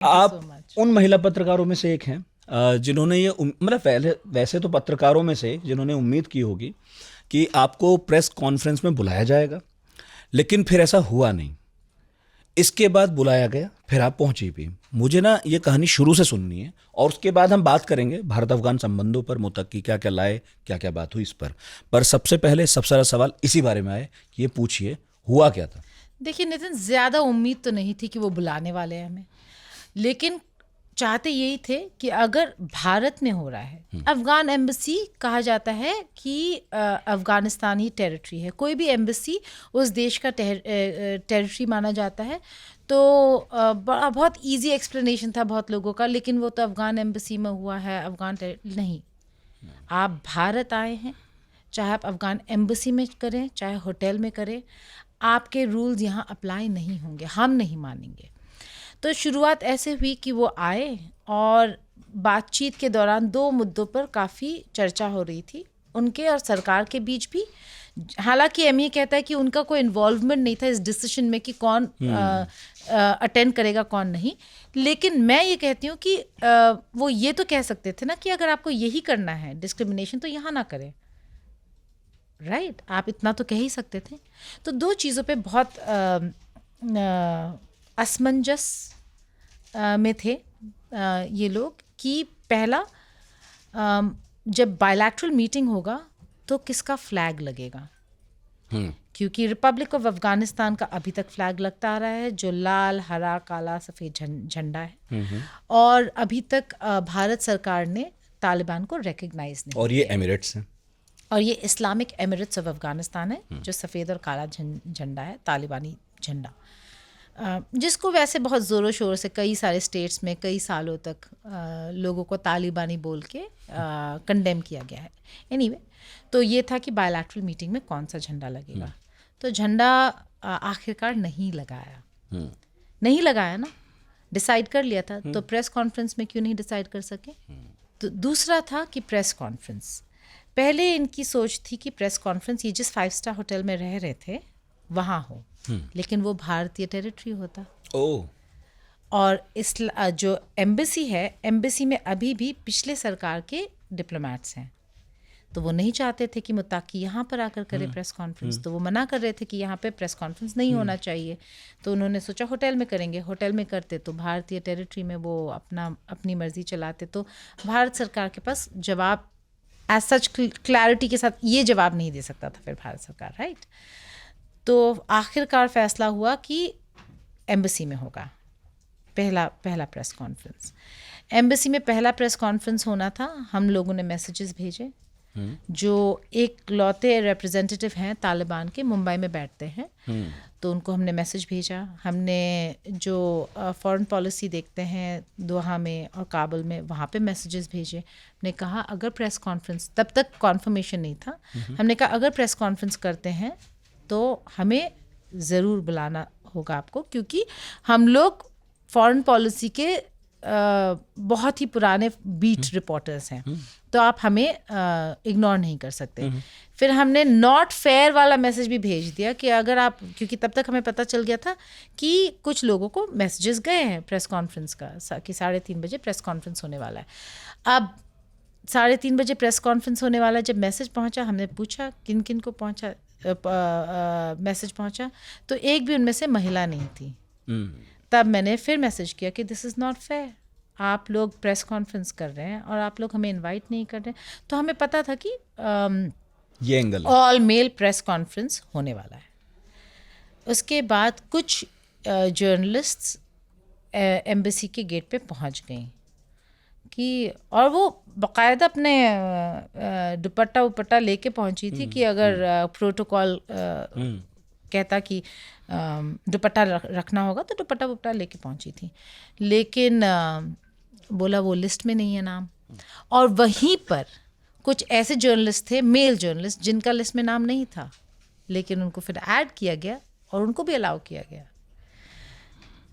आप so much. उन महिला पत्रकारों में से एक हैं जिन्होंने ये मतलब वैसे तो पत्रकारों में से जिन्होंने उम्मीद की होगी कि आपको प्रेस कॉन्फ्रेंस में बुलाया जाएगा, लेकिन फिर ऐसा हुआ नहीं। इसके बाद बुलाया गया, फिर आप पहुंची भी। मुझे ना ये कहानी शुरू से सुननी है, और उसके बाद हम बात करेंगे भारत अफगान संबंधों पर, मुत्तकी क्या क्या लाए, क्या क्या बात हुई इस पर सबसे पहले सबसे सारा सवाल इसी बारे में आए कि ये पूछिए हुआ क्या था। देखिए नितिन, ज़्यादा उम्मीद तो नहीं थी कि वो बुलाने वाले हैं हमें, लेकिन चाहते यही थे कि अगर भारत में हो रहा है, अफ़गान एम्बेसी कहा जाता है कि अफ़गानिस्तान ही टेरिटरी है, कोई भी एम्बेसी उस देश का टेरिटरी माना जाता है। तो बहुत इजी एक्सप्लेनेशन था बहुत लोगों का, लेकिन वो तो अफ़गान एम्बेसी में हुआ है, अफ़गान नहीं। आप भारत आए हैं, चाहे आप अफ़गान एम्बेसी में करें चाहे होटल में करें, आपके रूल्स यहाँ अप्लाई नहीं होंगे, हम नहीं मानेंगे। तो शुरुआत ऐसे हुई कि वो आए और बातचीत के दौरान दो मुद्दों पर काफ़ी चर्चा हो रही थी, उनके और सरकार के बीच भी। हालांकि एम ये कहता है कि उनका कोई इन्वॉल्वमेंट नहीं था इस डिसीजन में कि कौन अटेंड करेगा कौन नहीं, लेकिन मैं ये कहती हूँ कि वो ये तो कह सकते थे ना कि अगर आपको यही करना है डिस्क्रिमिनेशन तो यहाँ ना करें, राइट? आप इतना तो कह ही सकते थे। तो दो चीज़ों पे बहुत असमंजस में थे ये लोग कि पहला, जब बायलैटरल मीटिंग होगा तो किसका फ्लैग लगेगा, क्योंकि रिपब्लिक ऑफ अफगानिस्तान का अभी तक फ्लैग लगता आ रहा है जो लाल हरा काला सफ़ेद झंडा है, और अभी तक भारत सरकार ने तालिबान को रिकग्नाइज नहीं और ये किया। एमिरेट्स हैं। और ये इस्लामिक एमिरेट्स ऑफ अफगानिस्तान है जो सफ़ेद और काला झंडा है, तालिबानी झंडा, जिसको वैसे बहुत ज़ोरों शोर से कई सारे स्टेट्स में कई सालों तक लोगों को तालिबानी बोल के कंडेम किया गया है। एनीवे, तो ये था कि बायलैटरल मीटिंग में कौन सा झंडा लगेगा। तो झंडा आखिरकार नहीं लगाया ना, डिसाइड कर लिया था, तो प्रेस कॉन्फ्रेंस में क्यों नहीं डिसाइड कर सके। तो दूसरा था कि प्रेस कॉन्फ्रेंस, पहले इनकी सोच थी कि प्रेस कॉन्फ्रेंस ये जिस 5 स्टार होटल में रह रहे थे वहाँ हो, लेकिन वो भारतीय टेरिटरी होता। ओह। और इस जो एम्बेसी है, एम्बेसी में अभी भी पिछले सरकार के डिप्लोमेट्स हैं, तो वो नहीं चाहते थे कि मुत्ताकी यहाँ पर आकर करे प्रेस कॉन्फ्रेंस, तो वो मना कर रहे थे कि यहाँ पे प्रेस कॉन्फ्रेंस नहीं होना चाहिए। तो उन्होंने सोचा होटल में करेंगे, होटल में करते तो भारतीय टेरिटरी में वो अपनी मर्जी चलाते, तो भारत सरकार के पास जवाब एज सच क्लैरिटी के साथ ये जवाब नहीं दे सकता था फिर भारत सरकार, राइट? तो आखिरकार फैसला हुआ कि एम्बेसी में होगा पहला प्रेस कॉन्फ्रेंस। एम्बेसी में पहला प्रेस कॉन्फ्रेंस होना था, हम लोगों ने मैसेजेस भेजे, जो एक लौते रिप्रेजेंटेटिव हैं तालिबान के, मुंबई में बैठते हैं, तो उनको हमने मैसेज भेजा। हमने जो फॉरेन पॉलिसी देखते हैं दोहा में और काबुल में, वहाँ पे मैसेजेस भेजे। हमने कहा अगर प्रेस कॉन्फ्रेंस, तब तक कॉन्फर्मेशन नहीं था, हमने कहा अगर प्रेस कॉन्फ्रेंस करते हैं तो हमें ज़रूर बुलाना होगा आपको, क्योंकि हम लोग फॉरेन पॉलिसी के बहुत ही पुराने बीट रिपोर्टर्स हैं, तो आप हमें इग्नोर नहीं कर सकते। फिर हमने नॉट फेयर वाला मैसेज भी भेज दिया कि अगर आप, क्योंकि तब तक हमें पता चल गया था कि कुछ लोगों को मैसेजेस गए हैं प्रेस कॉन्फ्रेंस का कि 3:30 बजे प्रेस कॉन्फ्रेंस होने वाला है। अब 3:30 बजे प्रेस कॉन्फ्रेंस होने वाला, जब मैसेज पहुंचा, हमने पूछा किन किन को पहुंचा मैसेज पहुंचा, तो एक भी उनमें से महिला नहीं थी। तब मैंने फिर मैसेज किया कि दिस इज़ नॉट फेयर, आप लोग प्रेस कॉन्फ्रेंस कर रहे हैं और आप लोग हमें इनवाइट नहीं कर रहे हैं। तो हमें पता था कि ये angle all mail press conference होने वाला है। उसके बाद कुछ जर्नलिस्ट्स एम्बेसी के गेट पे पहुंच गई कि, और वो बाकायदा अपने दुपट्टा उपट्टा लेके पहुंची थी कि अगर प्रोटोकॉल कहता कि दुपट्टा रखना होगा तो दुपट्टा उपट्टा लेके पहुंची थी, लेकिन बोला वो लिस्ट में नहीं है नाम। और वहीं पर कुछ ऐसे जर्नलिस्ट थे, मेल जर्नलिस्ट, जिनका लिस्ट में नाम नहीं था, लेकिन उनको फिर ऐड किया गया और उनको भी अलाउ किया गया।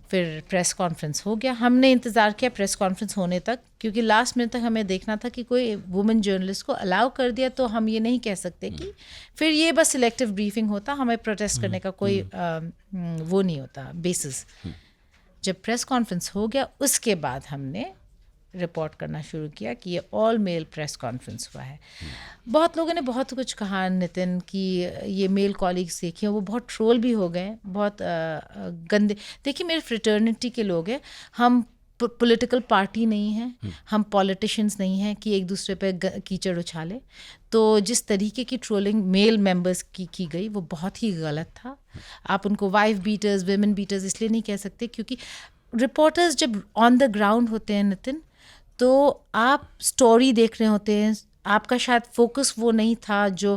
फिर प्रेस कॉन्फ्रेंस हो गया। हमने इंतज़ार किया प्रेस कॉन्फ्रेंस होने तक, क्योंकि लास्ट मिनट तक हमें देखना था कि कोई वुमेन जर्नलिस्ट को अलाउ कर दिया तो हम ये नहीं कह सकते कि फिर ये बस सिलेक्टिव ब्रीफिंग होता, हमें प्रोटेस्ट करने का कोई वो नहीं होता बेसिस। जब प्रेस कॉन्फ्रेंस हो गया उसके बाद हमने रिपोर्ट करना शुरू किया कि ये ऑल मेल प्रेस कॉन्फ्रेंस हुआ है। बहुत लोगों ने बहुत कुछ कहा नितिन कि ये मेल कॉलीग्स देखिए वो बहुत ट्रोल भी हो गए, बहुत गंदे। देखिए मेरे फ्रेटर्निटी के लोग हैं, हम पॉलिटिकल पार्टी नहीं है, हम पॉलिटिशियंस नहीं हैं कि एक दूसरे पे कीचड़ उछाले। तो जिस तरीके की ट्रोलिंग मेल मेंबर्स की गई वो बहुत ही गलत था। आप उनको वाइफ बीटर्स, विमेन बीटर्स इसलिए नहीं कह सकते क्योंकि रिपोर्टर्स जब ऑन द ग्राउंड होते हैं नितिन, तो आप स्टोरी देख रहे होते हैं, आपका शायद फोकस वो नहीं था जो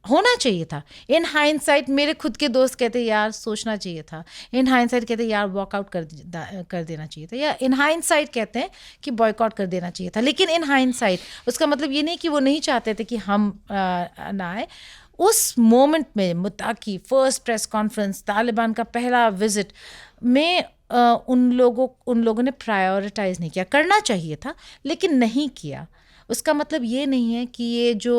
होना चाहिए था। इन हाइंडसाइट मेरे खुद के दोस्त कहते यार सोचना चाहिए था, इन हाइंडसाइट कहते यार वॉकआउट कर देना चाहिए था, या इन हाइंडसाइट कहते हैं कि बॉयकॉट कर देना चाहिए था। लेकिन इन हाइंडसाइट उसका मतलब ये नहीं कि वो नहीं चाहते थे कि हम ना आए। उस मोमेंट में मुत्ताकी फर्स्ट प्रेस कॉन्फ्रेंस, तालिबान का पहला विजिट में उन लोगों ने प्रायोरिटाइज नहीं किया। करना चाहिए था लेकिन नहीं किया। उसका मतलब ये नहीं है कि ये जो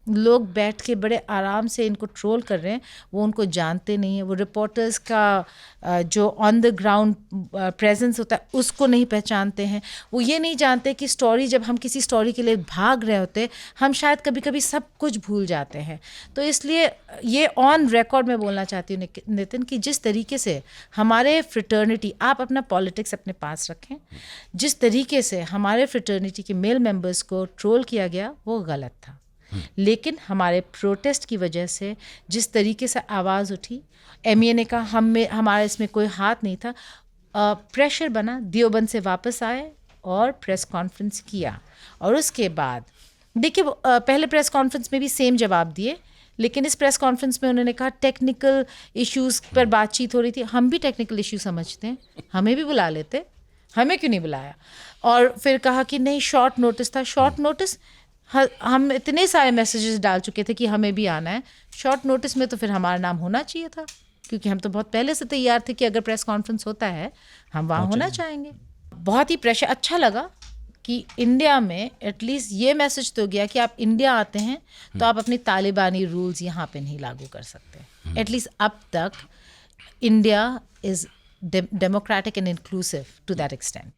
लोग बैठ के बड़े आराम से इनको ट्रोल कर रहे हैं वो उनको जानते नहीं हैं, वो रिपोर्टर्स का जो ऑन द ग्राउंड प्रेजेंस होता है उसको नहीं पहचानते हैं। वो ये नहीं जानते कि स्टोरी, जब हम किसी स्टोरी के लिए भाग रहे होते हम शायद कभी कभी सब कुछ भूल जाते हैं। तो इसलिए ये ऑन रिकॉर्ड में बोलना चाहती हूँ नितिन कि जिस तरीके से हमारे फ्रेटर्निटी, आप अपना पॉलिटिक्स अपने पास रखें, जिस तरीके से हमारे फ्रेटर्निटी के मेल मेंबर्स को ट्रोल किया गया वो गलत था। लेकिन हमारे प्रोटेस्ट की वजह से जिस तरीके से आवाज़ उठी, एमईए ने कहा हमारा इसमें कोई हाथ नहीं था, प्रेशर बना, देवबंद से वापस आए और प्रेस कॉन्फ्रेंस किया। और उसके बाद देखिए पहले प्रेस कॉन्फ्रेंस में भी सेम जवाब दिए, लेकिन इस प्रेस कॉन्फ्रेंस में उन्होंने कहा टेक्निकल इश्यूज़ पर बातचीत हो रही थी। हम भी टेक्निकल इश्यू समझते हैं, हमें भी बुला लेते, हमें क्यों नहीं बुलाया। और फिर कहा कि नहीं शॉर्ट नोटिस था। शॉर्ट नोटिस, हम इतने सारे मैसेजेस डाल चुके थे कि हमें भी आना है। शॉर्ट नोटिस में तो फिर हमारा नाम होना चाहिए था क्योंकि हम तो बहुत पहले से तैयार थे कि अगर प्रेस कॉन्फ्रेंस होता है हम वहाँ होना चाहेंगे। बहुत ही प्रेशर। अच्छा लगा कि इंडिया में एटलीस्ट ये मैसेज तो गया कि आप इंडिया आते हैं तो आप अपनी तालिबानी रूल्स यहाँ पे नहीं लागू कर सकते। एटलीस्ट अब तक India is democratic and inclusive to that extent.